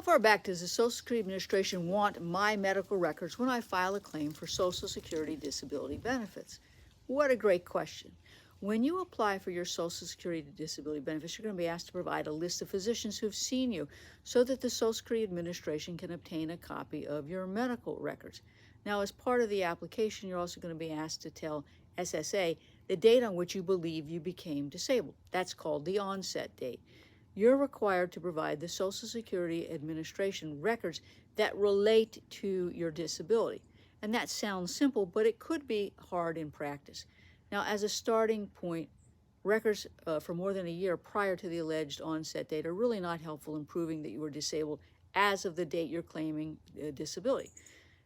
How far back does the Social Security Administration want my medical records when I file a claim for Social Security disability benefits? What a great question. When you apply for your Social Security disability benefits, you're going to be asked to provide a list of physicians who've seen you so that the Social Security Administration can obtain a copy of your medical records. Now, as part of the application, you're also going to be asked to tell SSA the date on which you believe you became disabled. That's called the onset date. You're required to provide the Social Security Administration records that relate to your disability. And that sounds simple, but it could be hard in practice. Now, as a starting point, records for more than a year prior to the alleged onset date are really not helpful in proving that you were disabled as of the date you're claiming disability.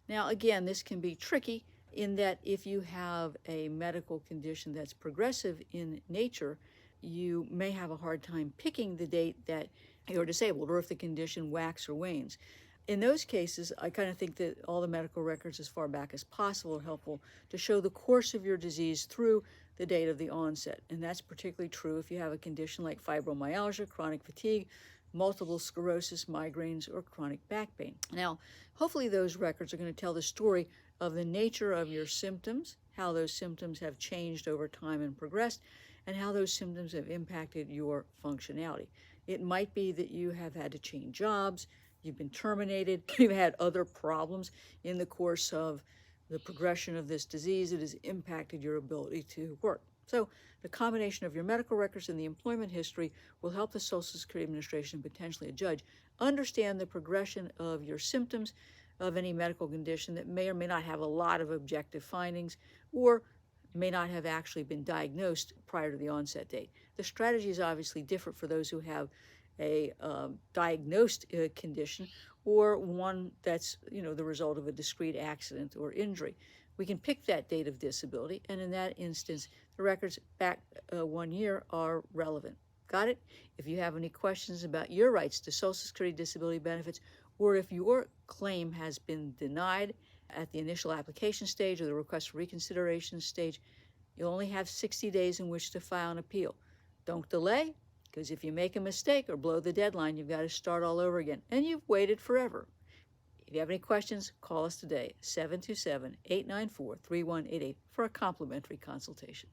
Now, again, this can be tricky in that if you have a medical condition that's progressive in nature, you may have a hard time picking the date that you're disabled, or if the condition waxes or wanes. In those cases, I kind of think that all the medical records as far back as possible are helpful to show the course of your disease through the date of the onset. And that's particularly true if you have a condition like fibromyalgia, chronic fatigue, multiple sclerosis, migraines, or chronic back pain. Now, hopefully those records are going to tell the story of the nature of your symptoms, how those symptoms have changed over time and progressed, and how those symptoms have impacted your functionality. It might be that you have had to change jobs, you've been terminated, you've had other problems in the course of the progression of this disease that has impacted your ability to work. So the combination of your medical records and the employment history will help the Social Security Administration, potentially a judge, understand the progression of your symptoms of any medical condition that may or may not have a lot of objective findings or may not have actually been diagnosed prior to the onset date. The strategy is obviously different for those who have a diagnosed condition or one that's the result of a discrete accident or injury. We can pick that date of disability, and in that instance, the records back 1 year are relevant. Got it? If you have any questions about your rights to Social Security disability benefits, or if your claim has been denied at the initial application stage or the request for reconsideration stage, you'll only have 60 days in which to file an appeal. Don't delay, because if you make a mistake or blow the deadline, you've got to start all over again, and you've waited forever. If you have any questions, call us today, 727-894-3188 for a complimentary consultation.